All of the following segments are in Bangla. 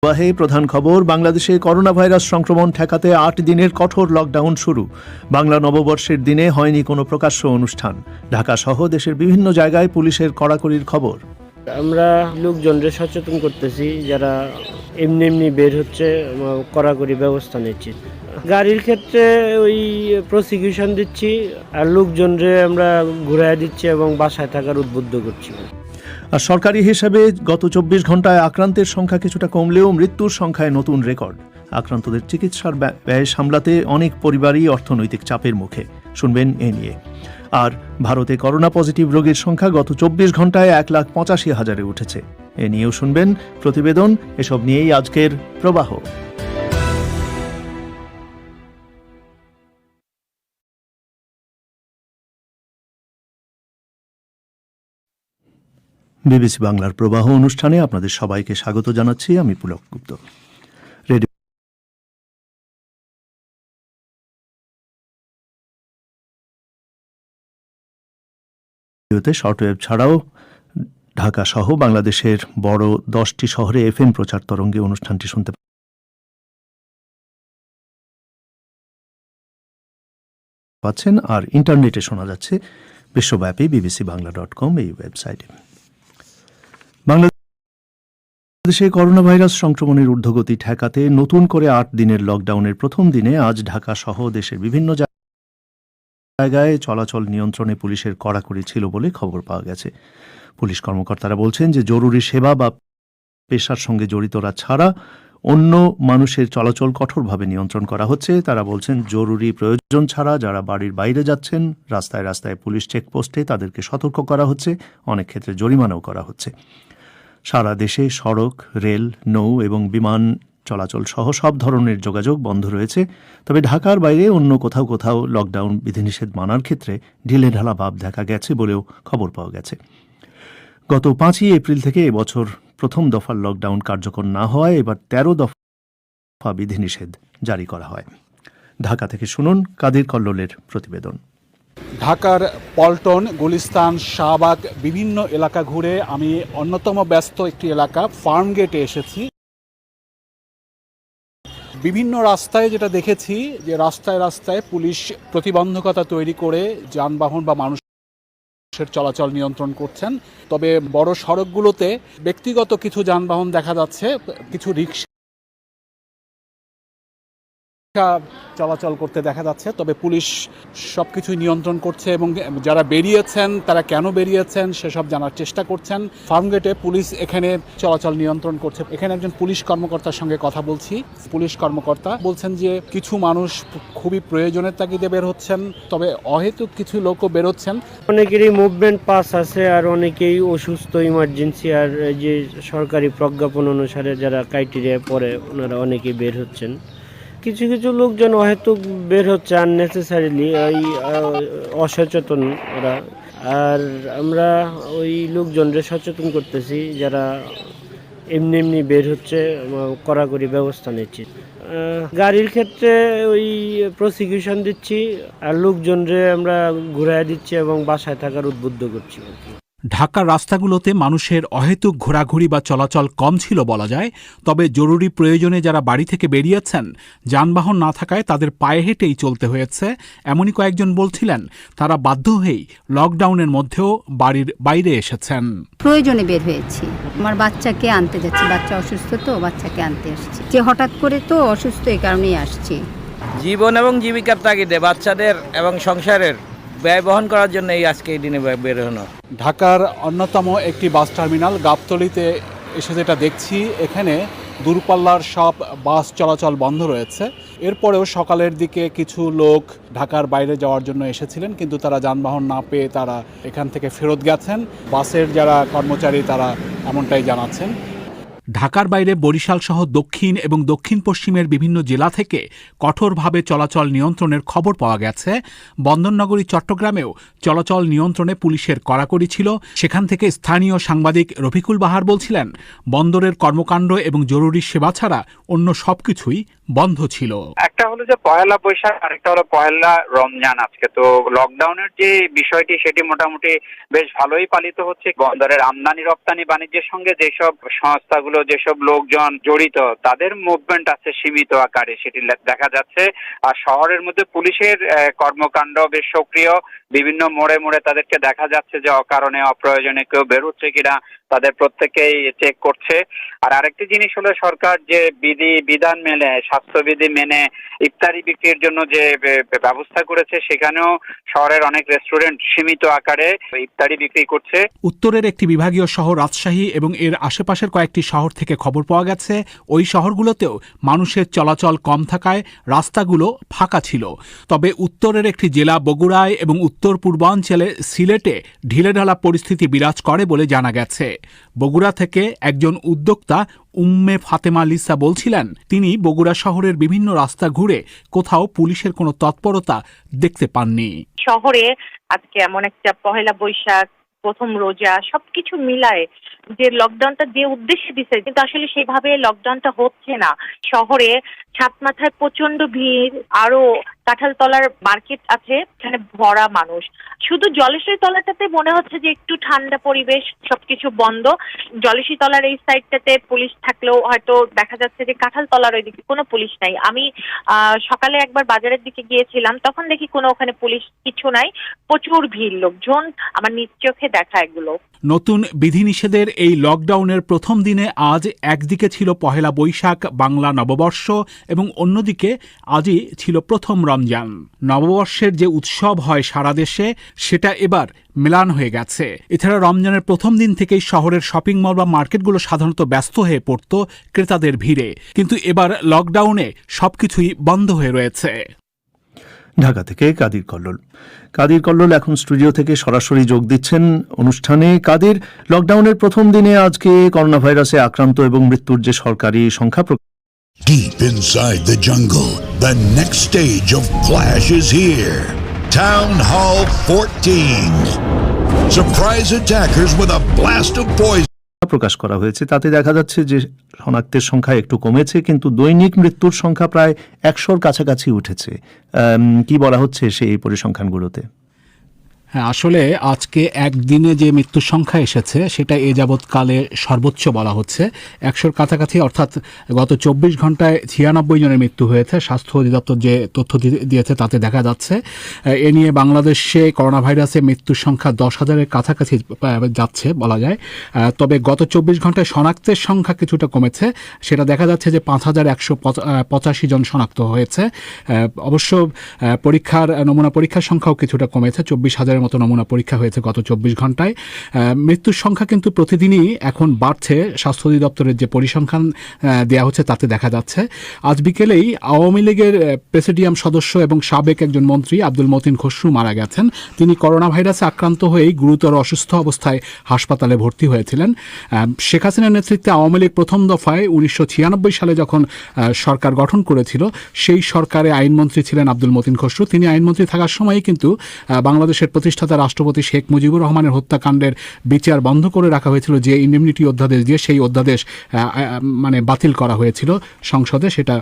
প্রধান খবর, বাংলাদেশে করোনা ভাইরাস সংক্রমণ ঠেকাতে ৮ দিনের কঠোর লকডাউন শুরু। বাংলা নববর্ষের দিনে হয়নি কোনো প্রকাশ্য অনুষ্ঠান। ঢাকা সহ দেশের বিভিন্ন জায়গায় পুলিশের কড়াকড়ির খবর। আমরা লোকজনকে সচেতন করতেছি, যারা এমনি এমনি বের হচ্ছে কড়াকড়ি ব্যবস্থা নিচ্ছি। গাড়ির ক্ষেত্রে ওই প্রসিকিউশন দিচ্ছি, আর লোকজনকে আমরা ঘুরাই দিচ্ছি এবং বাসায় থাকার উদ্বুদ্ধ করছি। আর সরকারি হিসেবে গত ২৪ ঘন্টায় আক্রান্তের সংখ্যা কিছুটা কমলেও মৃত্যুর সংখ্যায় নতুন রেকর্ড। আক্রান্তদের চিকিৎসার ব্যয় সামলাতে অনেক পরিবারই অর্থনৈতিক চাপের মুখে। শুনবেন এ নিয়ে। আর ভারতে করোনা পজিটিভ রোগীর সংখ্যা গত ২৪ ঘন্টায় ১,৮৫,০০০-এ উঠেছে। এ নিয়েও শুনবেন প্রতিবেদন। এসব নিয়েই আজকের প্রবাহ। বিবিসি বাংলার প্রবাহ অনুষ্ঠানে আপনাদের সবাইকে স্বাগত জানাচ্ছি। আমি পুলক গুপ্ত। রেডিওতে শর্টওয়েভ ছাড়াও ঢাকা সহ বাংলাদেশের বড় 10টি শহরে FM প্রচার তরঙ্গে অনুষ্ঠানটি শুনতে পাচ্ছেন। আর ইন্টারনেটে শোনা যাচ্ছে বিশ্বব্যাপী bbcbangla.com এই ওয়েবসাইটে। বাংলাদেশে করোনা ভাইরাস সংক্রমণের ঊর্ধ্বগতি ঠেকাতে নতুন করে ৮ দিনের লকডাউনের প্রথম দিনে আজ ঢাকা সহ দেশের বিভিন্ন জায়গায় চলাচল নিয়ন্ত্রণে পুলিশের কড়াকড়ি ছিল বলে খবর পাওয়া গেছে। পুলিশ কর্মকর্তারা বলছেন যে জরুরি সেবা বা পেশার সঙ্গে জড়িতরা ছাড়া অন্য মানুষের চলাচল কঠোরভাবে নিয়ন্ত্রণ করা হচ্ছে। তারা বলছেন জরুরি প্রয়োজন ছাড়া যারা বাড়ির বাইরে যাচ্ছেন রাস্তায় রাস্তায় পুলিশ চেকপোস্টে তাদেরকে সতর্ক করা হচ্ছে, অনেক ক্ষেত্রে জরিমানাও করা হচ্ছে। সারা দেশে সড়ক, রেল, নৌ এবং বিমান চলাচল সহ সব ধরনের যোগাযোগ বন্ধ রয়েছে। তবে ঢাকার বাইরে অন্য কোথাও কোথাও লকডাউন বিধিনিষেধ মানার ক্ষেত্রে ঢিলেঢালা ভাব দেখা গেছে বলেও খবর পাওয়া গেছে। গত 5ই এপ্রিল থেকে এবছর প্রথম দফার লকডাউন কার্যকর না হওয়ায় এবার 13 দফা বিধিনিষেধ জারি করা হয়। ঢাকা থেকে শুনুন কাদির কল্লোলের প্রতিবেদন। ঢাকার পল্টন, গুলিস্তান, শাহবাগ বিভিন্ন এলাকা ঘুরে আমি অন্যতম ব্যস্ত একটি এলাকা ফার্মগেটে এসেছি। বিভিন্ন রাস্তায় যেটা দেখেছি যে রাস্তায় রাস্তায় পুলিশ প্রতিবন্ধকতা তৈরি করে যানবাহন বা মানুষের চলাচল নিয়ন্ত্রণ করছেন। তবে বড় সড়কগুলোতে ব্যক্তিগত কিছু যানবাহন দেখা যাচ্ছে, কিছু রিক্সা চলাচল করতে দেখা যাচ্ছে। তবে পুলিশ সবকিছু নিয়ন্ত্রণ করছে এবং যারা বেরিয়েছেন তারা কেন বেরিয়েছেন সেসব জানার চেষ্টা করছেন। ফার্মগেটে পুলিশ এখানে চলাচল নিয়ন্ত্রণ করছে। এখানে একজন পুলিশ কর্মকর্তার সঙ্গে কথা বলছি। পুলিশ কর্মকর্তা বলছেন যে কিছু মানুষ খুবই প্রয়োজনের তাগিদে বের হচ্ছেন, তবে অহেতুক কিছু লোকও বেরোচ্ছেন। অনেকেরই মুভমেন্ট পাস আছে, আর অনেকেই অসুস্থ, ইমার্জেন্সি, আর যে সরকারি প্রজ্ঞাপন অনুসারে যারা ক্রাইটেরিয়া পড়ে ওনারা অনেকেই বের হচ্ছেন। কিছু কিছু লোকজন হয়তো বের হচ্ছে আননেসেসারিলি, ওই অসচেতন ওরা। আর আমরা ওই লোকজনকে সচেতন করতেছি, যারা এমনি এমনি বের হচ্ছে কড়াকড়ি ব্যবস্থা নিচ্ছি। গাড়ির ক্ষেত্রে ওই প্রসিকিউশন দিচ্ছি, আর লোকজনকে আমরা ঘুরাই দিচ্ছি এবং বাসায় থাকার উদ্বুদ্ধ করছি। ঢাকার রাস্তাগুলোতে মানুষের অহেতুক ঘোরাঘুরি বা চলাচল কম ছিল বলা যায়। তবে জরুরি প্রয়োজনে যারা বাড়ি থেকে বেরিয়েছেন যানবাহন না থাকায় তাদের পায়ে হেঁটেই চলতে হয়েছে। এমনই কয়েকজন বলছিলেন তারা বাধ্য হয়েই লকডাউনের মধ্যেও বাড়ির বাইরে এসেছেন। প্রয়োজনে বের হয়েছি, আমার বাচ্চাকে আনতে যাচ্ছি, বাচ্চা অসুস্থ তো বাচ্চাকে আনতে আসছি। যে হঠাৎ করে তো অসুস্থ, এই কারণেই আসছি। জীবন এবং জীবিকার তাগিদে বাচ্চাদের এবং সংসারের ব্যয় বহন করার জন্য আজকে এই দিনে বের হনো। ঢাকার অন্যতম একটি বাস টার্মিনাল গাবতলীতে এসে যেটা দেখছি, এখানে দূরপাল্লার সব বাস চলাচল বন্ধ রয়েছে। এরপরেও সকালের দিকে কিছু লোক ঢাকার বাইরে যাওয়ার জন্য এসেছিলেন, কিন্তু তারা যানবাহন না পেয়ে তারা এখান থেকে ফেরত গেছেন। বাসের যারা কর্মচারী তারা এমনটাই জানাচ্ছেন। ঢাকার বাইরে বরিশাল সহ দক্ষিণ এবং দক্ষিণ পশ্চিমের বিভিন্ন জেলা থেকে কঠোরভাবে চলাচল নিয়ন্ত্রণের খবর পাওয়া গেছে। বন্দরনগরী চট্টগ্রামেও চলাচল নিয়ন্ত্রণে পুলিশের কড়াকড়ি ছিল। সেখান থেকে স্থানীয় সাংবাদিক রফিকুল বাহার বলছিলেন বন্দরের কর্মকাণ্ড এবং জরুরি সেবা ছাড়া অন্য সবকিছুই বন্ধ ছিল। একটা হলো যে পয়লা বৈশাখ, আরেকটা হলো পয়লা রমজান। আজকে তো লকডাউনের যে বিষয়টি সেটি মোটামুটি বেশ ভালোই পালিত হচ্ছে। বন্দরের আমদানি রপ্তানি বাণিজ্যের সঙ্গে যেসব সংস্থাগুলো, যেসব লোকজন জড়িত, তাদের মুভমেন্ট আছে সীমিত আকারে, সেটি দেখা যাচ্ছে। আর শহরের মধ্যে পুলিশের কর্মকাণ্ড বেশ সক্রিয়। বিভিন্ন মোড়ে মোড়ে তাদেরকে দেখা যাচ্ছে যে অকারণে অপ্রয়োজনে কেউ বেরোচ্ছে কিনা তাদের প্রত্যেকেই চেক করছে। আর আরেকটি জিনিস হলো, সরকার যে বিধান মেনে, স্বাস্থ্যবিধি মেনে ইফতারি বিক্রির জন্য যে ব্যবস্থা করেছে, সেখানেও শহরের অনেক রেস্টুরেন্ট সীমিত আকারে ইফতারি বিক্রি করছে। উত্তরের একটি বিভাগীয় শহর রাজশাহী এবং এর আশেপাশের কয়েকটি শহর থেকে খবর পাওয়া গেছে ওই শহরগুলোতেও মানুষের চলাচল কম থাকায় রাস্তাগুলো ফাঁকা ছিল। তবে উত্তরের একটি জেলা বগুড়ায় এবং উত্তর পূর্বাঞ্চলে সিলেটে ঢিলেঢালা পরিস্থিতি বিরাজ করে বলে জানা গেছে। বগুড়া থেকে একজন উদ্যোক্তা উম্মে ফাতেমা লিসা বলছিলেন, তিনি বগুড়া শহরের বিভিন্ন রাস্তা ঘুরে কোথাও পুলিশের কোনো তৎপরতা দেখতে পাননি। শহরে আজকে এমন একটা পহেলা বৈশাখ, প্রথম রোজা, সবকিছু মিলায় যে লকডাউনটা যে উদ্দেশ্যে দিছে, কিন্তু আসলে সেভাবে লকডাউনটা হচ্ছে না। শহরে ছাদ মাথায় প্রচন্ড ভিড়, আরো কাঁঠালতলার মার্কেট আছে, এখানে ভরা মানুষ। শুধু জলেশ্বরী তলাটাতে মনে হচ্ছে যে একটু ঠান্ডা পরিবেশ, সবকিছু বন্ধ। জলেশ্বরী তলার এই সাইডটাতে পুলিশ থাকলেও হয়তো দেখা যাচ্ছে যে কাঁঠালতলার ওইদিকে কোনো পুলিশ নাই। আমি সকালে একবার বাজারের দিকে গিয়েছিলাম, তখন দেখি কোনো ওখানে পুলিশ কিছু নাই, প্রচুর ভিড়, লোকজন, আমার নিজ চোখে দেখা এগুলো। নতুন বিধিনিষেধের এই লকডাউনের প্রথম দিনে আজ একদিকে ছিল পহেলা বৈশাখ বাংলা নববর্ষ এবং অন্যদিকে আজই ছিল প্রথম রমজান। নববর্ষের যে উৎসব হয় সারা দেশে, সেটা এবার মেলান হয়ে গেছে। এছাড়া রমজানের প্রথম দিন থেকেই শহরের শপিং মল বা মার্কেটগুলো সাধারণত ব্যস্ত হয়ে পড়ত ক্রেতাদের ভিড়ে, কিন্তু এবার লকডাউনে সবকিছুই বন্ধ হয়ে রয়েছে। ঢাকা থেকে কাদির কল্লোল এখন স্টুডিও থেকে সরাসরি যোগ দিচ্ছেন অনুষ্ঠানে। কাদির, লকডাউনের প্রথম দিনে আজকে করোনা ভাইরাসে আক্রান্ত এবং মৃত্যুর যে সরকারি সংখ্যা Deep inside the jungle, the next stage of Clash is here. Town Hall 14. Surprise attackers with a blast of poison. প্রকাশ করা হয়েছে, তাতে দেখা যাচ্ছে যে শনাক্তের সংখ্যা একটু কমেছে, কিন্তু দৈনিক মৃত্যুর সংখ্যা প্রায় 100-র কাছাকাছি উঠেছে। কি বলা হচ্ছে সেই পরিসংখ্যানগুলোতে? হ্যাঁ, আসলে আজকে একদিনে যে মৃত্যুর সংখ্যা এসেছে সেটা এ যাবৎকালে সর্বোচ্চ বলা হচ্ছে। 100-র কাছাকাছি, অর্থাৎ গত 24 ঘন্টায় 96 জনের মৃত্যু হয়েছে। স্বাস্থ্য অধিদপ্তর যে তথ্য দিয়েছে তাতে দেখা যাচ্ছে। এ নিয়ে বাংলাদেশে করোনা ভাইরাসে মৃত্যুর সংখ্যা 10,000-এর কাছাকাছি যাচ্ছে বলা যায়। তবে গত 24 ঘন্টায় শনাক্তের সংখ্যা কিছুটা কমেছে, সেটা দেখা যাচ্ছে যে 5,185 জন শনাক্ত হয়েছে। অবশ্য নমুনা পরীক্ষার সংখ্যাও কিছুটা কমেছে, 24,000 মতো নমুনা পরীক্ষা হয়েছে গত 24 ঘন্টায়। মৃত্যুর সংখ্যা কিন্তু প্রতিদিনই এখন বাড়ছে, স্বাস্থ্য অধিদপ্তরের যে পরিসংখ্যান দেওয়া হচ্ছে তাতে দেখা যাচ্ছে। আজ বিকেলেই আওয়ামী লীগের প্রেসিডিয়াম সদস্য এবং সাবেক একজন মন্ত্রী আব্দুল মতিন খসরু মারা গেছেন। তিনি করোনা ভাইরাসে আক্রান্ত হয়েই গুরুতর অসুস্থ অবস্থায় হাসপাতালে ভর্তি হয়েছিলেন। শেখ হাসিনার নেতৃত্বে আওয়ামী লীগ প্রথম দফায় 1996 সালে যখন সরকার গঠন করেছিল, সেই সরকারে আইনমন্ত্রী ছিলেন আব্দুল মতিন খসরু। তিনি আইনমন্ত্রী থাকার সময়ই কিন্তু বাংলাদেশের প্রতিষ্ঠাতা রাষ্ট্রপতি শেখ মুজিবুর রহমানের হত্যাকাণ্ডের বিচার বন্ধ করে রাখা হয়েছিল, যে ইন্ডেমনিটি অধ্যাদেশ দিয়ে সেই অধ্যাদেশ বাতিল করা হয়েছিল সংসদে। সেটা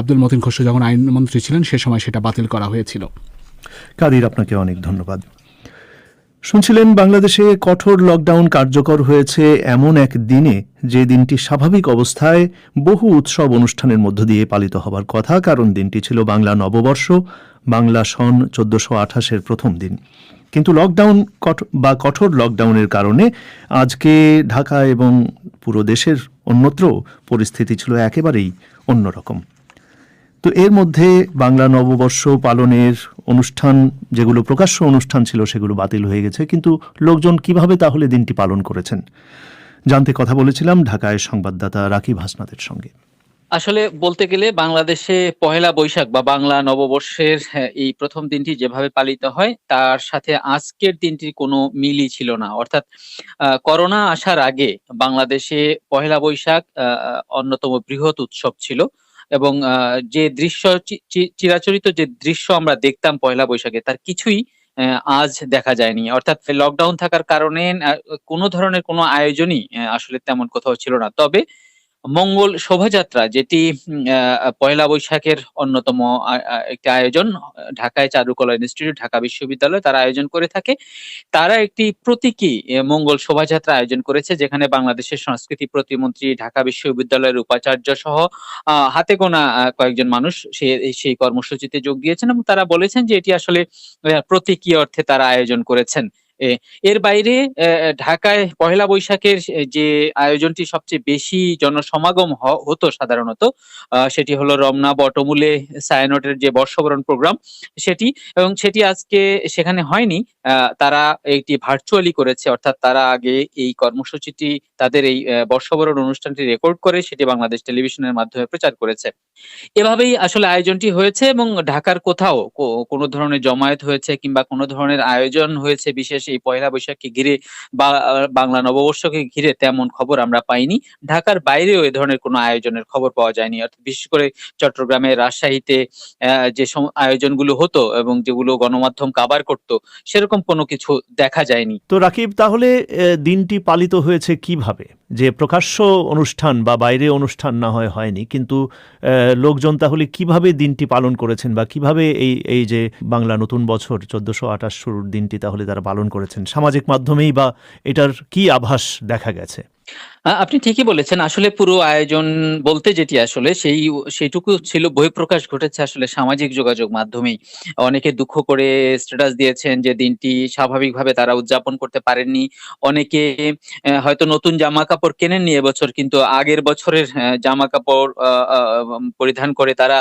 আব্দুল মতিন খসরু যখন আইনমন্ত্রী ছিলেন সে সময় সেটা বাতিল করা হয়েছিল। কাদির, আপনাকে অনেক ধন্যবাদ। শুনছিলেন, বাংলাদেশে কঠোর লকডাউন কার্যকর হয়েছে এমন এক দিনে, যে দিনটি স্বাভাবিক অবস্থায় বহু উৎসব অনুষ্ঠানের মধ্য দিয়ে পালিত হবার কথা, কারণ দিনটি ছিল বাংলা নববর্ষ, বাংলা সন 1428-এর প্রথম দিন। কিন্তু লকডাউন বা কঠোর লকডাউনের কারণে আজকে ঢাকা এবং পুরো দেশের অন্যত্র পরিস্থিতি ছিল একেবারেই অন্যরকম। তো এর মধ্যে বাংলা নববর্ষ পালনের অনুষ্ঠান, যেগুলো প্রকাশ্য অনুষ্ঠান ছিল, সেগুলো বাতিল হয়ে গেছে। কিন্তু লোকজন কিভাবে তাহলে দিনটি পালন করেছেন জানতে কথা বলেছিলাম ঢাকায় সংবাদদাতা রাকিব হাসনাতের সঙ্গে। আসলে বলতে গেলে বাংলাদেশে পহেলা বৈশাখ বা বাংলা নববর্ষের এই প্রথম দিনটি যেভাবে পালিত হয় তার সাথে আজকের দিনটির কোনো মিলই ছিল না। অর্থাৎ করোনা আসার আগে বাংলাদেশে পহেলা বৈশাখ অন্যতম বৃহৎ উৎসব ছিল এবং যে দৃশ্য চিরাচরিত যে দৃশ্য আমরা দেখতাম পহেলা বৈশাখে তার কিছুই আজ দেখা যায়নি। অর্থাৎ লকডাউন থাকার কারণে কোনো ধরনের কোনো আয়োজনই আসলে তেমন কোথাও ছিল না। তবে মঙ্গল শোভাযাত্রা, যেটি পয়লা বৈশাখের অন্যতম একটি আয়োজন, ঢাকায় চারুকলা ইনস্টিটিউট, ঢাকা বিশ্ববিদ্যালয় তারা আয়োজন করে থাকে। তারা একটি প্রতীকী মঙ্গল শোভাযাত্রা আয়োজন করেছে, যেখানে বাংলাদেশের সংস্কৃতি প্রতিমন্ত্রী, ঢাকা বিশ্ববিদ্যালয়ের উপাচার্য সহ হাতে গোনা কয়েকজন মানুষ সেই কর্মসূচিতে যোগ দিয়েছেন এবং তারা বলেছেন যে এটি আসলে প্রতীকী অর্থে তারা আয়োজন করেছেন। এর বাইরে ঢাকায় পহেলা বৈশাখের যে আয়োজনটি সবচেয়ে বেশি জনসমাগম হতো সাধারণত, সেটি হলো রমনা বটমূলে ছায়ানটের যে বর্ষবরণ প্রোগ্রাম সেটি, এবং সেটি আজকে সেখানে হয়নি। তারা একটি ভার্চুয়ালি করেছে, অর্থাৎ তারা আগে এই কর্মসূচিটি, তাদের এই বর্ষবরণ অনুষ্ঠানটি রেকর্ড করে সেটি বাংলাদেশ টেলিভিশনের মাধ্যমে প্রচার করেছে। এভাবেই আসলে আয়োজনটি হয়েছে এবং ঢাকার কোথাও কোনো ধরনের জমায়েত হয়েছে কিংবা কোনো ধরনের আয়োজন হয়েছে বিশেষ এই পয়লা বৈশাখকে ঘিরে বা বাংলা নববর্ষকে ঘিরে তেমন খবর আমরা পাইনি। ঢাকার বাইরেও এ ধরনের কোনো আয়োজনের খবর পাওয়া যায়নি। অর্থাৎ বিশেষ করে চট্টগ্রামে, রাজশাহীতে যে আয়োজনগুলো হতো এবং যেগুলো গণমাধ্যম কাভার করত, সেরকম কোনো কিছু দেখা যায়নি। তো রাকিব, তাহলে দিনটি পালিত হয়েছে কিভাবে? যে প্রকাশ্য অনুষ্ঠান বা বাইরে অনুষ্ঠান না হয়নি, কিন্তু লোকজন তাহলে কিভাবে দিনটি পালন করেছেন বা কিভাবে এই যে বাংলা নতুন বছর 1428 শুরুর দিনটি তাহলে তারা পালন করেছেন? সামাজিক মাধ্যমেই বা এটার কি আভাস দেখা গেছে? আপনি ঠিকই বলেছেন। আসলে পুরো আয়োজন বলতে যেটি আসলে সেইটুকু ছিল, বহিঃপ্রকাশ ঘটেছে আসলে সামাজিক যোগাযোগ মাধ্যমেই। অনেকে দুঃখ করে স্ট্যাটাস দিয়েছেন যে দিনটি স্বাভাবিকভাবে তারা উদযাপন করতে পারেননি। অনেকে হয়তো নতুন জামাকাপড় কেনেননি এবছর, কিন্তু আগের বছরের জামাকাপড় পরিধান করে তারা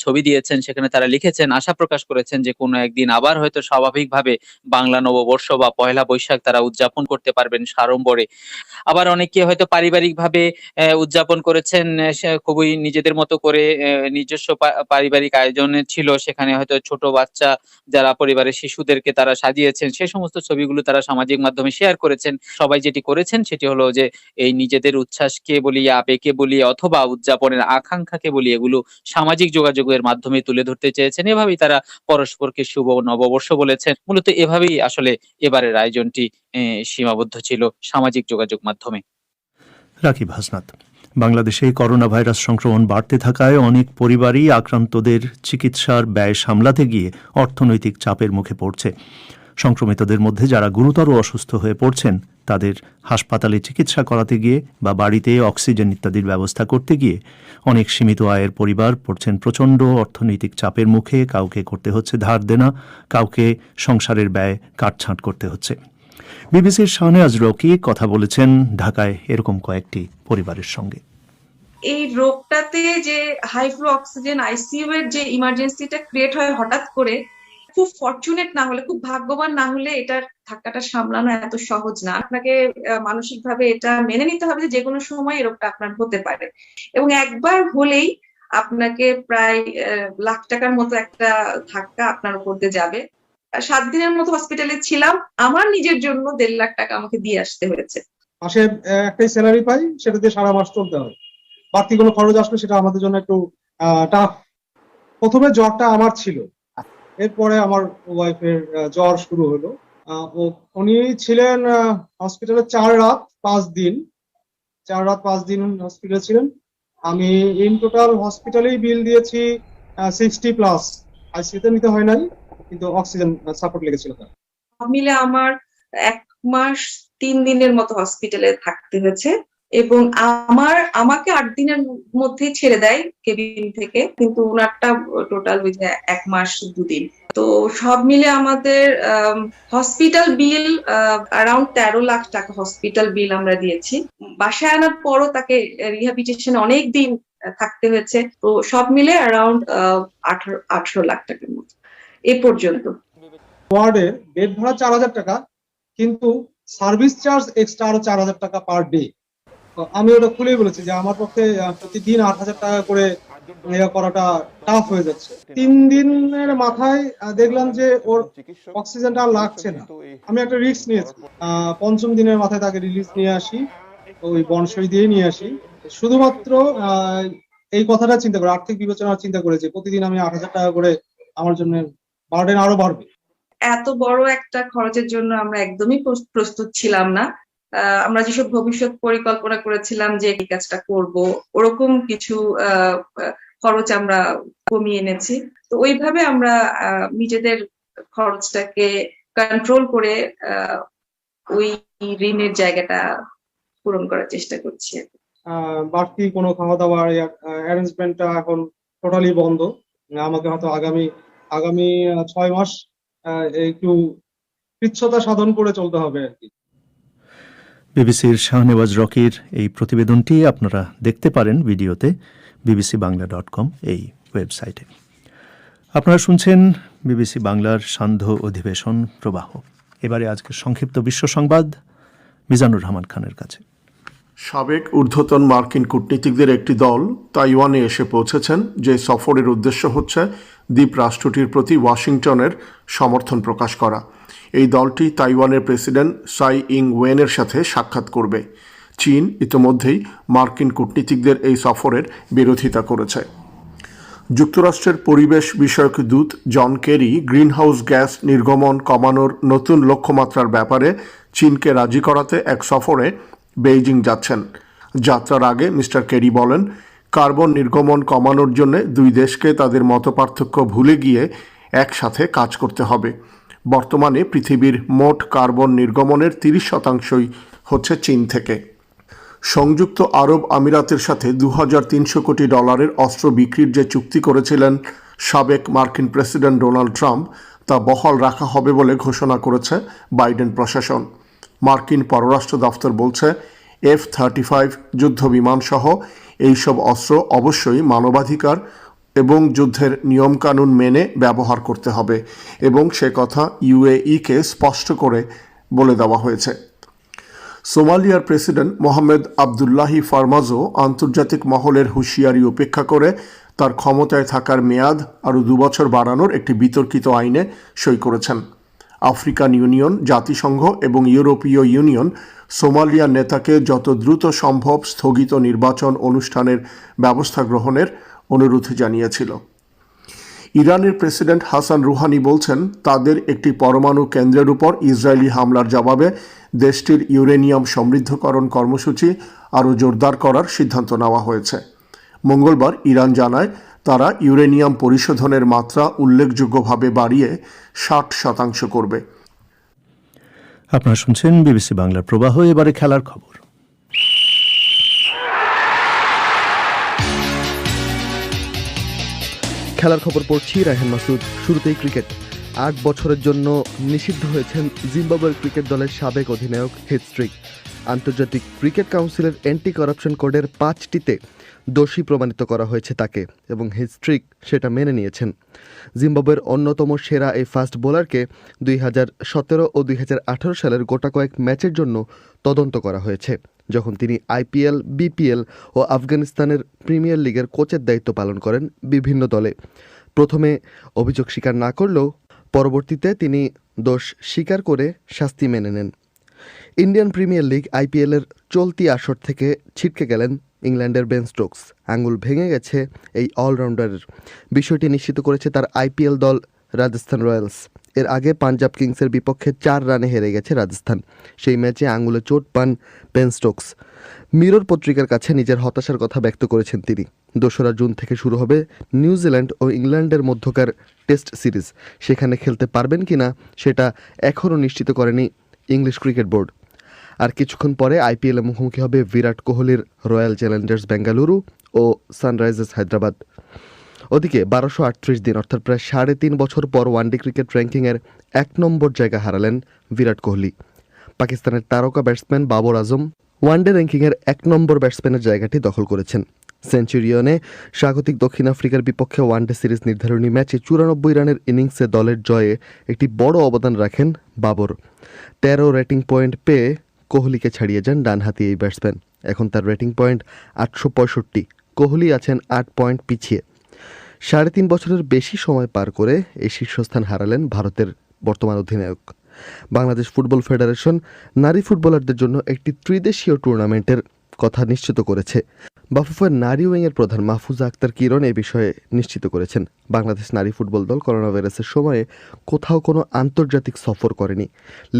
ছবি দিয়েছেন। সেখানে তারা লিখেছেন, আশা প্রকাশ করেছেন যে কোনো একদিন আবার হয়তো স্বাভাবিকভাবে বাংলা নববর্ষ বা পহেলা বৈশাখ তারা উদযাপন করতে পারবেন সাড়ম্বরে। আবার অনেকে হয়তো পারিবারিকভাবে উদযাপন করেছেন, খুবই নিজেদের মতো করে নিজস্ব পারিবারিক আয়োজনে ছিল। সেখানে হয়তো ছোট বাচ্চা যারা পরিবারের শিশুদেরকে তারা সাজিয়েছেন, সে সমস্ত ছবিগুলো তারা সামাজিক মাধ্যমে শেয়ার করেছেন। সবাই যেটি করেছেন সেটি হলো যে এই নিজেদের উচ্ছ্বাসকে বলি, আবেগকে বলি অথবা উদযাপনের আকাঙ্ক্ষাকে বলি, এগুলো সামাজিক যোগাযোগের মাধ্যমে তুলে ধরতে চেয়েছেন। এভাবেই তারা পরস্পরকে শুভ নববর্ষ বলেছেন। মূলত এভাবেই আসলে এবারের আয়োজনটি সীমাবদ্ধ ছিল সামাজিক যোগাযোগ মাধ্যমে। রাকিব হাসনাত। বাংলাদেশে করোনা ভাইরাস সংক্রমণ বাড়তে থাকায় অনেক পরিবারই আক্রান্তদের চিকিৎসার ব্যয় সামলাতে গিয়ে অর্থনৈতিক চাপের মুখে পড়ছে। সংক্রমিতদের মধ্যে যারা গুরুতর অসুস্থ হয়ে পড়ছেন তাদের হাসপাতালে চিকিৎসা করাতে গিয়ে বা বাড়িতে অক্সিজেন ইত্যাদির ব্যবস্থা করতে গিয়ে অনেক সীমিত আয়ের পরিবার পড়ছেন প্রচণ্ড অর্থনৈতিক চাপের মুখে। কাউকে করতে হচ্ছে ধার দেনা, কাউকে সংসারের ব্যয় কাটছাঁট করতে হচ্ছে। বিবিসির শাহনেয়াজ রকি কথা বলেছেন ঢাকায় এরকম কয়েকটি পরিবারের সঙ্গে। এই রোগটাতে যে হাই ফ্লো অক্সিজেন আইসিইউ এর যে ইমার্জেন্সিটা ক্রিয়েট হয় হঠাৎ করে, খুব ফরচুনেট না হলে, খুব ভাগ্যবান না হলে এটার ধাক্কাটা সামলানো এত সহজ না। আপনাকে মানসিকভাবে এটা মেনে নিতে হবে যে কোনো সময় এই রোগটা আপনার হতে পারে, এবং একবার হলেই আপনাকে প্রায় লাখ টাকার মতো একটা ধাক্কা আপনার উপর দিয়ে যাবে। 7 দিনের মতো হসপিটালে ছিলাম, আমার নিজের জন্য 1.5 লাখ টাকা আমাকে দিয়ে আসতে হয়েছে। মাসে একটাই স্যালারি পাই, সেটা দিয়ে সারা মাস চলতে হয়। বাড়তি কোনো খরচ আসলে সেটা আমাদের জন্য একটু টাফ। প্রথমে জ্বরটা আমার ছিল, এরপরে আমার ওয়াইফের জ্বর শুরু হলো। উনি ছিলেন হসপিটালে 4 রাত 5 দিন, 4 রাত 5 দিন হসপিটালে ছিলেন। আমি ইন টোটাল হসপিটালেই বিল দিয়েছি 60+। আইসিইউতে নিতে হয় নাই, কিন্তু অক্সিজেন সাপোর্ট লেগেছিল। সব মিলে আমার 1 মাস 3 দিনের মতো হসপিটালে থাকতে হয়েছে, এবং আমাকে 8 দিনের মধ্যেই ছেড়ে দেয় কেবিন থেকে, কিন্তু ওনারটা টোটাল ওই যে 1 মাস 2 দিন। তো সব মিলে আমাদের হসপিটাল বিল অ্যারাউন্ড 13 লাখ টাকা হসপিটাল বিল আমরা দিয়েছি। বাসায় আনার পরও তাকে রিহ্যাবিলিটেশনে অনেক দিন থাকতে হয়েছে। তো সব মিলে অ্যারাউন্ড 18 লাখ টাকার মতো এ পর্যন্ত। ওয়ার্ডের বেড ভাড়া 4,000 টাকা, কিন্তু সার্ভিস চার্জ এক্সট্রা আরো 4,000 টাকা পার ডে। আমি ওটা খুলেই বলেছি যে আমার পক্ষে প্রতিদিন 8,000 টাকা করে করাটা টাফ হয়ে যাচ্ছে। 3 দিনের মাথায় দেখলাম যে ওর অক্সিজেনটা আর লাগছে না। আমি একটা রিস্ক নিয়েছি। 5ম দিনের মাথায় তাকে রিলিজ নিয়ে আসি, ওই বনসই দিয়ে নিয়ে আসি। শুধুমাত্র এই কথাটা চিন্তা করে, আর্থিক বিবেচনা চিন্তা করে যে প্রতিদিন আমি 8,000 টাকা করে, আমার জন্য বার্ডেন আরো বাড়বে। এত বড় একটা খরচের জন্য আমরা একদমই প্রস্তুত ছিলাম না। আমরা যেসব ভবিষ্যৎ পরিকল্পনা করেছিলাম যে এই কাজটা করব, ওরকম কিছু খরচ আমরা কমিয়ে এনেছি। তো ওইভাবে আমরা নিজেদের খরচটাকে কন্ট্রোল করে ওই ঋণের জায়গাটা পূরণ করার চেষ্টা করছি। বাড়তি কোনো খাওয়া দাওয়ার অ্যারেঞ্জমেন্টটা এখন টোটালি বন্ধ। আমাকে হয়তো আগামী 6 মাস একটু কৃচ্ছতা সাধন করে চলতে হবে আর কি। বিবিসির শাহনেওয়াজ রকির এই প্রতিবেদনটি আপনারা দেখতে পারেন ভিডিওতে bbcbangla.com এই ওয়েবসাইটে। আপনারা শুনছেন বিবিসি বাংলার সান্ধ্য অধিবেশন প্রবাহ। এবারে আজকের সংক্ষিপ্ত বিশ্ব সংবাদ মিজানুর রহমান খানের কাছে। সাবেক ঊর্ধ্বতন মার্কিন কূটনীতিকদের একটি দল তাইওয়ানে এসে পৌঁছেছেন, যে সফরের উদ্দেশ্য হচ্ছে দ্বীপ রাষ্ট্রটির প্রতি ওয়াশিংটনের সমর্থন প্রকাশ করা। এই দলটি তাইওয়ানের প্রেসিডেন্ট সাই ইং ওয়েনের সাথে সাক্ষাৎ করবে। চীন ইতোমধ্যেই মার্কিন কূটনীতিকদের এই সফরের বিরোধিতা করেছে। যুক্তরাষ্ট্রের পরিবেশ বিষয়ক দূত জন কেরি গ্রিনহাউস গ্যাস নির্গমন কমানোর নতুন লক্ষ্যমাত্রার ব্যাপারে চীনকে রাজি করাতে এক সফরে বেইজিং যাচ্ছেন। যাত্রার আগে মিস্টার কেরি বলেন, কার্বন নির্গমন কমানোর জন্য দুই দেশকে তাদের মতপার্থক্য ভুলে গিয়ে একসাথে কাজ করতে হবে। বর্তমানে পৃথিবীর মোট কার্বন নির্গমনের 30% হচ্ছে চীন থেকে। সংযুক্ত আরব আমিরাতের সাথে $2,300 কোটি অস্ত্র বিক্রির যে চুক্তি করেছিলেন সাবেক মার্কিন প্রেসিডেন্ট ডোনাল্ড ট্রাম্প, তা বহাল রাখা হবে বলে ঘোষণা করেছে বাইডেন প্রশাসন। মার্কিন পররাষ্ট্র দফতর বলছে, F-35 যুদ্ধ বিমান সহ এইসব অস্ত্র অবশ্যই মানবাধিকার এবং যুদ্ধের নিয়মকানুন মেনে ব্যবহার করতে হবে, এবং সে কথা UAE-কে স্পষ্ট করে বলে দেওয়া হয়েছে। সোমালিয়ার প্রেসিডেন্ট মোহাম্মদ আবদুল্লাহি ফারমাজো আন্তর্জাতিক মহলের হুঁশিয়ারি উপেক্ষা করে তার ক্ষমতায় থাকার মেয়াদ আরও 2 বছর বাড়ানোর একটি বিতর্কিত আইনে সই করেছেন। আফ্রিকান ইউনিয়ন, জাতিসংঘ এবং ইউরোপীয় ইউনিয়ন সোমালিয়ার নেতাকে যত দ্রুত সম্ভব স্থগিত নির্বাচন অনুষ্ঠানের ব্যবস্থা গ্রহণের অনুরোধ জানিয়েছিল। ইরানের প্রেসিডেন্ট হাসান রুহানি বলছেন, তাদের একটি পরমাণু কেন্দ্রের উপর ইসরায়েলি হামলার জবাবে দেশটির ইউরেনিয়াম সমৃদ্ধকরণ কর্মসূচি আরও জোরদার করার সিদ্ধান্ত নেওয়া হয়েছে। মঙ্গলবার ইরান জানায়, তারা ইউরেনিয়াম পরিশোধনের মাত্রা উল্লেখযোগ্যভাবে বাড়িয়ে 60% করবে। আপনারা শুনছেন বিবিসি বাংলার প্রবাহ। এবারে খেলার খবর। খেলার খবর পড়ছি রায়হান মাসুদ। শুরুতেই ক্রিকেট। 8 বছরের জন্য নিষিদ্ধ হয়েছেন জিম্বাবুয়ের ক্রিকেট দলের সাবেক অধিনায়ক হেথ স্ট্রিক। আন্তর্জাতিক ক্রিকেট কাউন্সিলের অ্যান্টি করাপশন কোডের 5টিতে দোষী প্রমাণিত করা হয়েছে তাকে, এবং হেথ স্ট্রিক সেটা মেনে নিয়েছেন। জিম্বাবুয়ের অন্যতম সেরা এই ফাস্ট বোলারকে 2017 ও 2018 সালের গোটা কয়েক ম্যাচের জন্য তদন্ত করা হয়েছে, যখন তিনি IPL, BPL ও আফগানিস্তানের প্রিমিয়ার লিগের কোচের দায়িত্ব পালন করেন বিভিন্ন দলে। প্রথমে অভিযোগ স্বীকার না করলেও পরবর্তীতে তিনি দোষ স্বীকার করে শাস্তি মেনে নেন। ইন্ডিয়ান প্রিমিয়ার লিগ IPL-এর চলতি আসর থেকে ছিটকে গেলেন ইংল্যান্ডের বেন স্টোকস। আঙুল ভেঙে গেছে এই অলরাউন্ডারের। বিষয়টি নিশ্চিত করেছে তার IPL দল রাজস্থান রয়্যালস। এর আগে পাঞ্জাব কিংসের বিপক্ষে 4 রানে হেরে গেছে রাজস্থান। সেই ম্যাচে আঙুলে চোট পান বেন স্টোকস। মিরর পত্রিকার কাছে নিজের হতাশার কথা ব্যক্ত করেছেন তিনি। 2রা জুন থেকে শুরু হবে নিউজিল্যান্ড ও ইংল্যান্ডের মধ্যকার টেস্ট সিরিজ। সেখানে খেলতে পারবেন কিনা সেটা এখনও নিশ্চিত করেনি ইংলিশ ক্রিকেট বোর্ড। আর কিছুক্ষণ পরে IPL-এ মুখোমুখি হবে বিরাট কোহলির রয়্যাল চ্যালেঞ্জার্স বেঙ্গালুরু ও সানরাইজার্স হায়দ্রাবাদ। ওদিকে 1238 দিন অর্থাৎ প্রায় 3.5 বছর পর ওয়ানডে ক্রিকেট র্যাঙ্কিংয়ের 1 নম্বর জায়গা হারালেন বিরাট কোহলি। পাকিস্তানের তারকা ব্যাটসম্যান বাবর আজম ওয়ানডে র্যাঙ্কিংয়ের 1 নম্বর ব্যাটসম্যানের জায়গাটি দখল করেছেন। সেঞ্চুরিয়নে স্বাগতিক দক্ষিণ আফ্রিকার বিপক্ষে ওয়ানডে সিরিজ নির্ধারণী ম্যাচে 94 রানের ইনিংসে দলের জয়ে একটি বড় অবদান রাখেন বাবর। 13 রেটিং পয়েন্ট পেয়ে কোহলিকে ছাড়িয়ে যান ডানহাতি এই ব্যাটসম্যান। এখন তার রেটিং পয়েন্ট 865। কোহলি আছেন 8 পয়েন্ট পিছিয়ে। 3.5 বছরের বেশি সময় পার করে এই শীর্ষস্থান হারালেন ভারতের বর্তমান অধিনায়ক। বাংলাদেশ ফুটবল ফেডারেশন নারী ফুটবলারদের জন্য একটি ত্রিদেশীয় টুর্নামেন্টের কথা নিশ্চিত করেছে। বাফুফের নারী উইংয়ের প্রধান মাহফুজা আক্তার কিরণ এ বিষয়ে নিশ্চিত করেছেন, বাংলাদেশ নারী ফুটবল দল করোনা ভাইরাসের সময়ে কোথাও কোনো আন্তর্জাতিক সফর করেনি।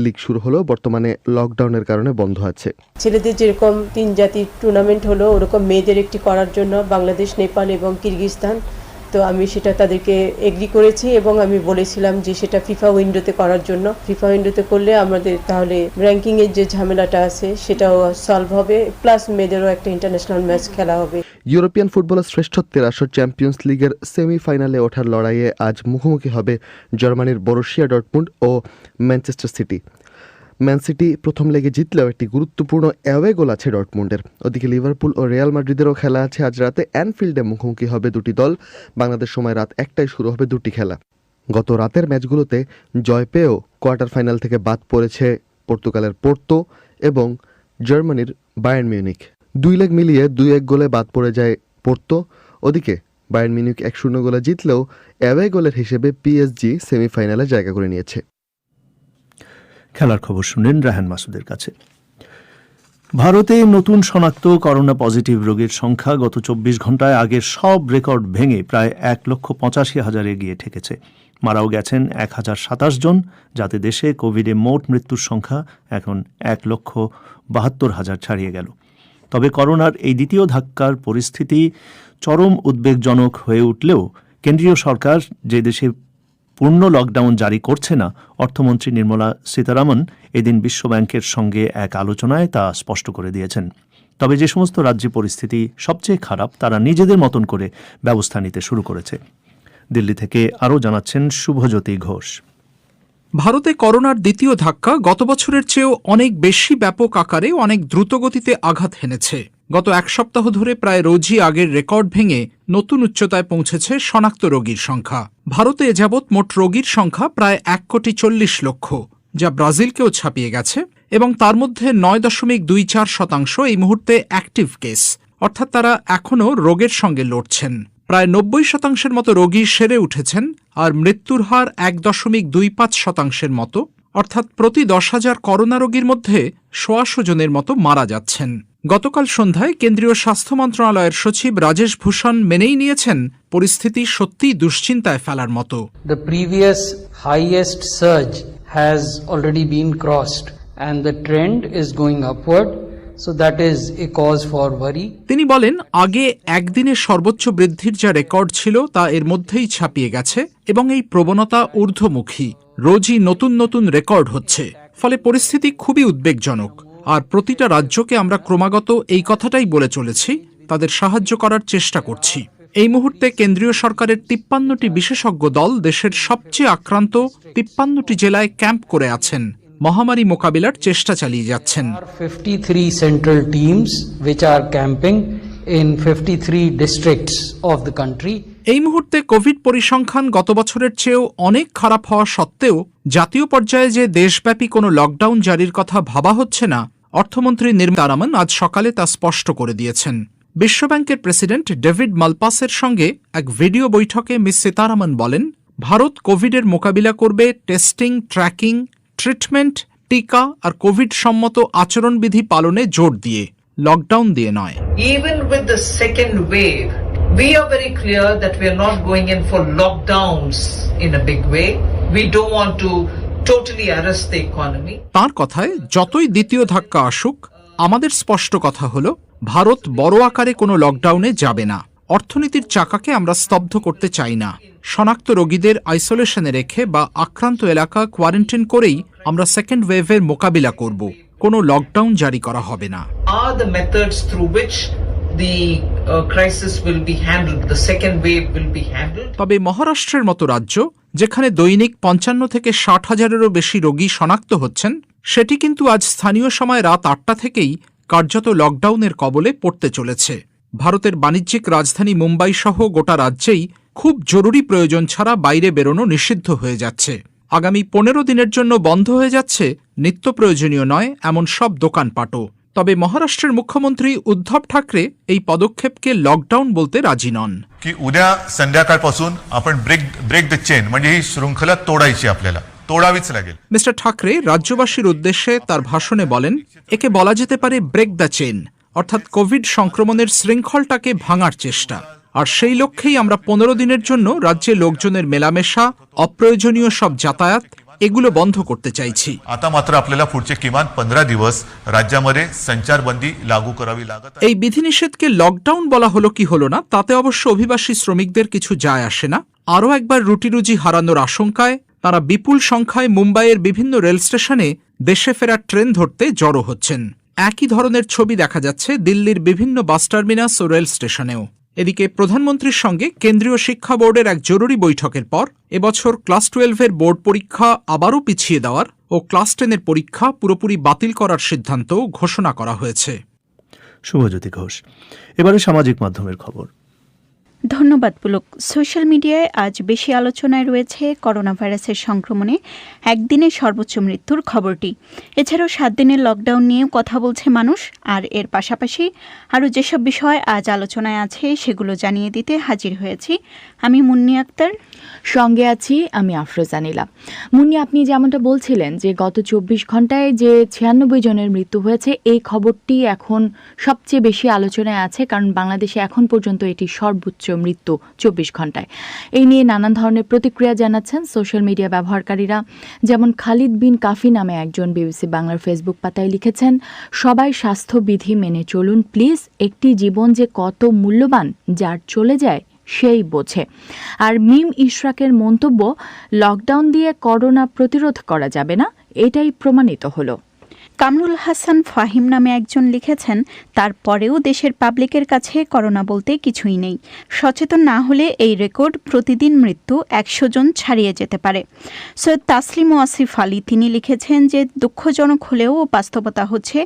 লিগ শুরু হলেও বর্তমানে লকডাউনের কারণে বন্ধ আছে। ছেলেদের যেরকম 3 জাতির টুর্নামেন্ট হলো, ওরকম মেয়েদের একটি করার জন্য বাংলাদেশ, নেপাল এবং কিরগিজস্তান, তো আমি সেটা তাদেরকে এগ্রি করেছি এবং আমি বলেছিলাম যে সেটা ফিফা উইন্ডোতে করার জন্য। ফিফা উইন্ডোতে করলে আমাদের তাহলে র্যাঙ্কিংয়ের যে ঝামেলাটা আছে সেটাও সলভ হবে, প্লাস মেয়েদেরও একটা ইন্টারন্যাশনাল ম্যাচ খেলা হবে। ইউরোপিয়ান ফুটবলের শ্রেষ্ঠত্বের আসর চ্যাম্পিয়ন্স লিগের সেমিফাইনালে ওঠার লড়াইয়ে আজ মুখোমুখি হবে জার্মানির বরুসিয়া ডর্টমুন্ড ও ম্যানচেস্টার সিটি। ম্যান সিটি প্রথম লেগে জিতলেও একটি গুরুত্বপূর্ণ অ্যাওয়ে গোল আছে ডর্টমুন্ডের। ওদিকে লিভারপুল ও রিয়াল মাদ্রিদেরও খেলা আছে আজ রাতে। অ্যানফিল্ডে মুখোমুখি হবে দুটি দল। বাংলাদেশ সময় রাত 1টায় শুরু হবে দুটি খেলা। গত রাতের ম্যাচগুলোতে জয় পেয়েও কোয়ার্টার ফাইনাল থেকে বাদ পড়েছে পর্তুগালের পোর্তো এবং জার্মানির বায়ার্ন মিউনিখ। 2 লেগ মিলিয়ে 2-1 গোলে বাদ পড়ে যায় পোর্তো। ওদিকে বায়ার্ন মিউনিখ 1-0 গোলে জিতলেও অ্যাওয়ে গোলের হিসেবে পিএসজি সেমিফাইনালে জায়গা করে নিয়েছে। খেলার খবর শুনেন রায়হান মাসুদের কাছে। ভারতে নতুন শনাক্ত করোনা পজিটিভ রোগীর সংখ্যা গত 24 ঘন্টায় আগের সব রেকর্ড ভেঙে প্রায় 1,85,000 গিয়ে ঠেকেছে। মারাও গেছেন 1027 জন, যাতে দেশে কোভিডে মোট মৃত্যুর সংখ্যা এখন 1,72,000 ছাড়িয়ে গেল। তবে করোনার এই দ্বিতীয় ধাক্কার পরিস্থিতি চরম উদ্বেগজনক হয়ে উঠলেও কেন্দ্রীয় সরকার যে দেশে পূর্ণ লকডাউন জারি করছে না, অর্থমন্ত্রী নির্মলা সীতারামন এদিন বিশ্বব্যাংকের সঙ্গে এক আলোচনায় তা স্পষ্ট করে দিয়েছেন। তবে যে সমস্ত রাজ্যে পরিস্থিতি সবচেয়ে খারাপ তারা নিজেদের মতন করে ব্যবস্থা নিতে শুরু করেছে। দিল্লি থেকে আরও জানাচ্ছেন শুভজ্যোতি ঘোষ। ভারতে করোনার দ্বিতীয় ধাক্কা গত বছরের চেয়েও অনেক বেশি ব্যাপক আকারে অনেক দ্রুতগতিতে আঘাত হেনেছে। গত এক সপ্তাহ ধরে প্রায় রোজই আগের রেকর্ড ভেঙে নতুন উচ্চতায় পৌঁছেছে শনাক্ত রোগীর সংখ্যা। ভারতে এ যাবৎ মোট রোগীর সংখ্যা প্রায় 1,40,00,000, যা ব্রাজিলকেও ছাপিয়ে গেছে, এবং তার মধ্যে 9.24% এই মুহূর্তে অ্যাক্টিভ কেস, অর্থাৎ তারা এখনও রোগের সঙ্গে লড়ছেন। প্রায় 90% মতো রোগী সেরে উঠেছেন, আর মৃত্যুর হার 1.25% মতো, অর্থাৎ প্রতি 10,000 করোনা রোগীর মধ্যে 1,700 জনের মতো মারা যাচ্ছেন। গতকাল সন্ধ্যায় কেন্দ্রীয় স্বাস্থ্য মন্ত্রণালয়ের সচিব রাজেশ ভূষণ মেনেই নিয়েছেন পরিস্থিতি সত্যিই দুশ্চিন্তায় ফেলার মতো। The previous highest surge has already been crossed and the trend is going upward, so that is a cause for worry. তিনি বলেন, আগে একদিনে সর্বোচ্চ বৃদ্ধির যা রেকর্ড ছিল তা এর মধ্যেই ছাপিয়ে গেছে এবং এই প্রবণতা ঊর্ধ্বমুখী। রোজই নতুন নতুন রেকর্ড হচ্ছে, ফলে পরিস্থিতি খুবই উদ্বেগজনক। আর প্রতিটা রাজ্যকে আমরা ক্রমাগত এই কথাটাই বলে চলেছি, তাদের সাহায্য করার চেষ্টা করছি। এই মুহূর্তে কেন্দ্রীয় সরকারের 53টি বিশেষজ্ঞ দল দেশের সবচেয়ে আক্রান্ত 53টি জেলায় ক্যাম্প করে আছেন, মহামারী মোকাবিলার চেষ্টা চালিয়ে যাচ্ছেন। 53 central teams which are camping in 53 districts of the country. এই মুহূর্তে কোভিড পরিসংখ্যান গত বছরের চেয়েও অনেক খারাপ হওয়া সত্ত্বেও জাতীয় পর্যায়ে যে দেশব্যাপী কোনো লকডাউন জারির কথা ভাবা হচ্ছে না, অর্থমন্ত্রী নির্মলা সীতারামন আজ সকালে তা স্পষ্ট করে দিয়েছেন। বিশ্বব্যাংকের প্রেসিডেন্ট ডেভিড মালপাসের সঙ্গে এক ভিডিও বৈঠকে মিস সীতারামন বলেন, ভারত কোভিডের মোকাবিলা করবে টেস্টিং, ট্র্যাকিং, ট্রিটমেন্ট, টিকা আর কোভিড সম্মত আচরণবিধি পালনে জোর দিয়ে, লকডাউন দিয়ে নয়। Even with the second wave, we are very clear that we are not going in for lockdowns in a big way. We don't want to totally arrest the economy. তার কথায়, যতই দ্বিতীয় ধাক্কা আসুক, আমাদের স্পষ্ট কথা হলো ভারত বড় আকারে কোনো লকডাউনে যাবে না। অর্থনীতির চাকাকে আমরা স্তব্ধ করতে চাই না। শনাক্ত রোগীদের আইসোলেশনে রেখে বা আক্রান্ত এলাকা কোয়ারেন্টাইন করেই আমরা সেকেন্ড ওয়েভের মোকাবিলা করব। কোনো লকডাউন জারি করা হবে না। Are the methods through which the crisis will be handled, the second wave will be handled. তবে মহারাষ্ট্রের মতো রাজ্য, যেখানে দৈনিক 55 থেকে 60,000-এরও বেশি রোগী শনাক্ত হচ্ছেন, সেটি কিন্তু আজ স্থানীয় সময় রাত 8টা থেকেই কার্যত লকডাউনের কবলে পড়তে চলেছে। ভারতের বাণিজ্যিক রাজধানী মুম্বাই সহ গোটা রাজ্যেই খুব জরুরি প্রয়োজন ছাড়া বাইরে বেরোনো নিষিদ্ধ হয়ে যাচ্ছে। আগামী 15 দিনের জন্য বন্ধ হয়ে যাচ্ছে নিত্য প্রয়োজনীয় নয় এমন সব দোকানপাটও। তবে মহারাষ্ট্রের মুখ্যমন্ত্রী উদ্ধব ঠাকরে এই পদক্ষেপকে লকডাউন বলতে রাজি নন। की उद्या संध्याकाळपासून आपण ब्रेक द चेन म्हणजे ही शृंखला तोडायची, आपल्याला तोडावीच लागेल। মিস্টার ঠাকরে রাজ্যবাসীর উদ্দেশ্যে তার ভাষণে বলেন, একে বলা যেতে পারে ব্রেক দ্য চেন, অর্থাৎ কোভিড সংক্রমণের শৃঙ্খলটাকে ভাঙার চেষ্টা। আর সেই লক্ষ্যেই আমরা 15 দিনের জন্য রাজ্যে লোকজনের মেলামেশা, অপ্রয়োজনীয় সব যাতায়াত এগুলো বন্ধ করতে চাইছি। आता मात्र आपल्याला पुढचे किमान 15 दिवस राज्यामध्ये संचारबंदी लागू करावी लागत आहे। এই বিধিনিষেধকে লকডাউন বলা হলো কি হলো না তাতে অবশ্য অভিবাসী শ্রমিকদের কিছু যায় আসে না। আরও একবার রুটিরুজি হারানোর আশঙ্কায় তারা বিপুল সংখ্যায় মুম্বাইয়ের বিভিন্ন রেল স্টেশনে দেশে ফেরার ট্রেন ধরতে জড়ো হচ্ছেন। একই ধরনের ছবি দেখা যাচ্ছে দিল্লির বিভিন্ন বাস টার্মিনাস ও রেল স্টেশনেও। এদিকে প্রধানমন্ত্রীর সঙ্গে কেন্দ্রীয় শিক্ষা বোর্ডের এক জরুরি বৈঠকের পর এবছর ক্লাস 12-এর বোর্ড পরীক্ষা আবারও পিছিয়ে দেওয়ার ও ক্লাস 10-এর পরীক্ষা পুরোপুরি বাতিল করার সিদ্ধান্ত ঘোষণা করা হয়েছে। শুভজ্যোতি ঘোষ। এবারে সামাজিক মাধ্যমের খবর। ধন্যবাদ পুলক। সোশ্যাল মিডিয়ায় আজ বেশি আলোচনায় রয়েছে করোনা ভাইরাসের সংক্রমণে একদিনে সর্বোচ্চ মৃত্যুর খবরটি। এছাড়াও 7 দিনের লকডাউন নিয়েও কথা বলছে মানুষ। আর এর পাশাপাশি আরও যেসব বিষয় আজ আলোচনায় আছে সেগুলো জানিয়ে দিতে হাজির হয়েছি আমি মুন্নি আক্তার, সঙ্গে আছি আমি আফরোজা নীলা। মুন্নি, আপনি যেমনটা বলছিলেন যে গত 24 ঘন্টায় যে 96 জনের মৃত্যু হয়েছে, এই খবরটি এখন সবচেয়ে বেশি আলোচনায় আছে, কারণ বাংলাদেশে এখন পর্যন্ত এটি সর্বোচ্চ মৃত্যু 24 ঘন্টায়। এই নিয়ে নানান ধরনের প্রতিক্রিয়া জানাচ্ছেন সোশ্যাল মিডিয়া ব্যবহারকারীরা। যেমন খালিদ বিন কাফি নামে একজন বিবিসি বাংলার ফেসবুক পাতায় লিখেছেন, সবাই স্বাস্থ্যবিধি মেনে চলুন প্লিজ, একটি জীবন যে কত মূল্যবান যার চলে যায় সেই বোঝে। আর মিম ইশরাকের মন্তব্য, লকডাউন দিয়ে করোনা প্রতিরোধ করা যাবে না, এটাই প্রমাণিত হলো। কামরুল হাসান ফাহিম নামে একজন লিখেছেন, তারপরেও দেশের পাবলিকের কাছে করোনা বলতে কিছুই নেই। সচেতন না হলে এই রেকর্ড প্রতিদিন মৃত্যু 100 জন ছাড়িয়ে যেতে পারে। সৈয়দ তাসলিম ও আসিফ আলী তিনি লিখেছেন যে দুঃখজনক হলেও বাস্তবতা হচ্ছে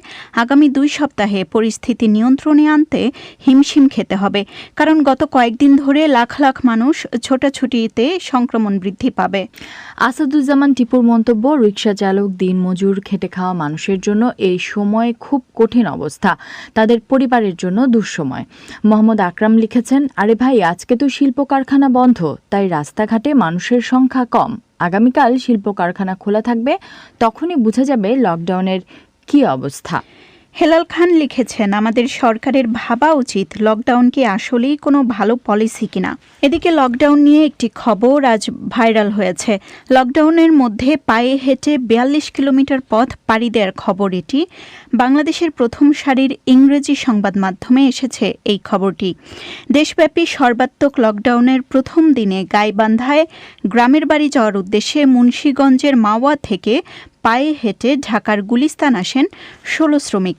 আগামী 2 সপ্তাহে পরিস্থিতি নিয়ন্ত্রণে আনতে হিমশিম খেতে হবে, কারণ গত কয়েকদিন ধরে লাখ লাখ মানুষ ছোটাছুটিতে সংক্রমণ বৃদ্ধি পাবে। আসাদুজ্জামান টিপুর মন্তব্য, রিকশা চালক, দিনমজুর, খেটে খাওয়া মানুষের জন্য এই সময় খুব কঠিন অবস্থা, তাদের পরিবারের জন্য দুঃসময়। মোহাম্মদ আকরাম লিখেছেন, আরে ভাই, আজকে তো শিল্প কারখানা বন্ধ, তাই রাস্তাঘাটে মানুষের সংখ্যা কম। আগামীকাল শিল্প কারখানা খোলা থাকবে, তখনই বোঝা যাবে লকডাউনের কি অবস্থা। হেলাল খান লিখেছেন, আমাদের সরকারের ভাবা উচিত লকডাউন কি আসলেই কোনো ভালো পলিসি কিনা। এদিকে লকডাউন নিয়ে একটি খবর আজ ভাইরাল হয়েছে। লকডাউনের মধ্যে পায়ে হেঁটে 42 কিলোমিটার পথ পাড়ি দেওয়ার খবর এটি। বাংলাদেশের প্রথম সারির ইংরেজি সংবাদ মাধ্যমে এসেছে এই খবরটি। দেশব্যাপী সর্বাত্মক লকডাউনের প্রথম দিনে গাইবান্ধায় গ্রামের বাড়ি যাওয়ার উদ্দেশ্যে মুন্সিগঞ্জের মাওয়া থেকে পায়ে হেঁটে ঢাকার গুলিস্তান আসেন 16 শ্রমিক।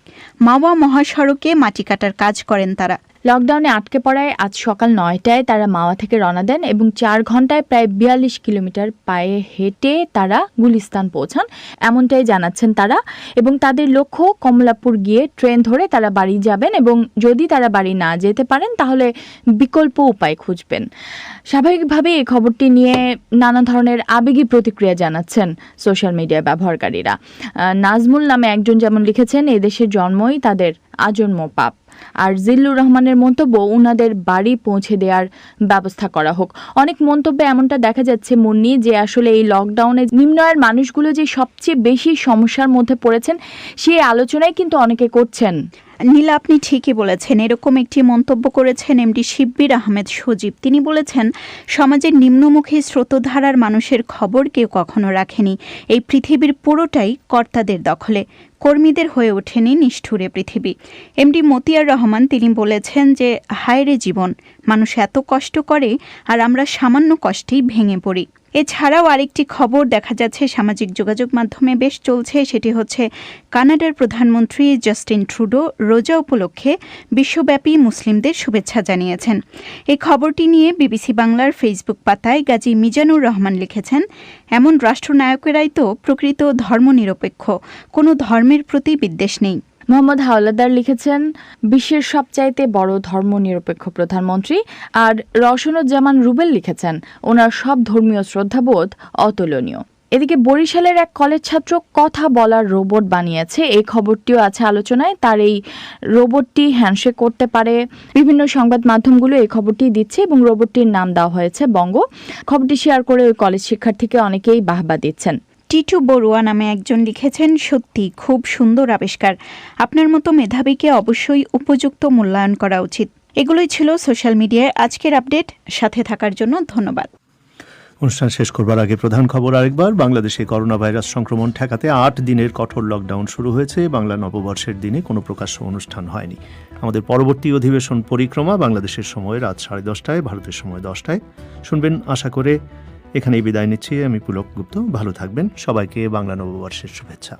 মাওয়া মহাসড়কে মাটি কাটার কাজ করেন তারা। লকডাউনে আটকে পড়ায় আজ সকাল 9টায় তারা মাওয়া থেকে রওনা দেন এবং 4 ঘন্টায় প্রায় 42 কিলোমিটার পায়ে হেঁটে তারা গুলিস্তান পৌঁছান, এমনটাই জানাচ্ছেন তারা। এবং তাদের লক্ষ্য কমলাপুর গিয়ে ট্রেন ধরে তারা বাড়ি যাবেন এবং যদি তারা বাড়ি না যেতে পারেন তাহলে বিকল্প উপায় খুঁজবেন। স্বাভাবিকভাবে এই খবরটি নিয়ে নানা ধরনের আবেগী প্রতিক্রিয়া জানাচ্ছেন সোশ্যাল মিডিয়া ব্যবহারকারীরা। নাজমুল নামে একজন যেমন লিখেছেন, এদেশের জন্মই তাদের আজন্ম পাপ। আর জিল্লুর রহমানের মন্তব্য, উনাদের বাড়ি পৌঁছে দেওয়ার ব্যবস্থা করা হোক। অনেক মন্তব্যে এমনটা দেখা যাচ্ছে মুন্নি যে আসলে এই লকডাউনে নিম্ন আয়ের মানুষগুলো যে সবচেয়ে বেশি সমস্যার মধ্যে পড়েছেন সেই আলোচনায় কিন্তু অনেকে করছেন। নীলা, আপনি ঠিকই বলেছেন। এরকম একটি মন্তব্য করেছেন এমডি শিব্বির আহমেদ সজীব। তিনি বলেছেন, সমাজের নিম্নমুখী স্রোতধারার মানুষের খবর কেউ কখনো রাখেনি। এই পৃথিবীর পুরোটাই কর্তাদের দখলে, কর্মীদের হয়ে ওঠেনি নিষ্ঠুরে পৃথিবী। এমডি মতিয়ার রহমান তিনি বলেছেন যে হায়রে জীবন, মানুষ এত কষ্ট করে আর আমরা সামান্য কষ্টেই ভেঙে পড়ি। এছাড়াও আরেকটি খবর দেখা যাচ্ছে সামাজিক যোগাযোগ মাধ্যমে বেশ চলছে, সেটি হচ্ছে কানাডার প্রধানমন্ত্রী জাস্টিন ট্রুডো রোজা উপলক্ষে বিশ্বব্যাপী মুসলিমদের শুভেচ্ছা জানিয়েছেন। এই খবরটি নিয়ে বিবিসি বাংলার ফেসবুক পাতায় গাজী মিজানুর রহমান লিখেছেন, এমন রাষ্ট্রনায়কেরাই তো প্রকৃত ধর্মনিরপেক্ষ, কোনো ধর্মের প্রতি বিদ্বেষ নেই। মোহাম্মদ হাওলাদার লিখেছেন, বিশ্বের সবচাইতে বড় ধর্মনিরপেক্ষ প্রধানমন্ত্রী। আর রওশনুজ্জামান রুবেল লিখেছেন, ওনার সব ধর্মীয় শ্রদ্ধাবোধ অতুলনীয়। এদিকে বরিশালের এক কলেজ ছাত্র কথা বলার রোবট বানিয়েছে, এই খবরটিও আছে আলোচনায়। তার এই রোবটটি হ্যান্ডশেক করতে পারে, বিভিন্ন সংবাদ মাধ্যমগুলো এই খবরটি দিচ্ছে এবং রোবটটির নাম দেওয়া হয়েছে বঙ্গ। খবরটি শেয়ার করে ওই কলেজ শিক্ষার্থীকে অনেকেই বাহবা দিচ্ছেন। টিটু বড়ুয়া নামে একজন লিখেছেন, সত্যি খুব সুন্দর আবিষ্কার, আপনার মতো মেধাবীকে অবশ্যই উপযুক্ত মূল্যায়ন করা উচিত। এগুলোই ছিল সোশ্যাল মিডিয়ায় আজকের আপডেট। সাথে থাকার জন্য ধন্যবাদ। অনুষ্ঠান শেষ করবার আগে প্রধান খবর আরেকবার। বাংলাদেশে করোনা ভাইরাস সংক্রমণ ঠেকাতে 8 দিনের কঠোর লকডাউন শুরু হয়েছে। বাংলা নববর্ষের দিনে কোনো প্রকাশ্য অনুষ্ঠান হয়নি। আমাদের পরবর্তী অধিবেশন পরিক্রমা বাংলাদেশের সময় রাত 10:30, ভারতের সময় 10টায় শুনবেন আশা করে। এখানেই বিদায় নিচ্ছি আমি পুলক গুপ্ত। ভালো থাকবেন। সবাইকে বাংলা নববর্ষের শুভেচ্ছা।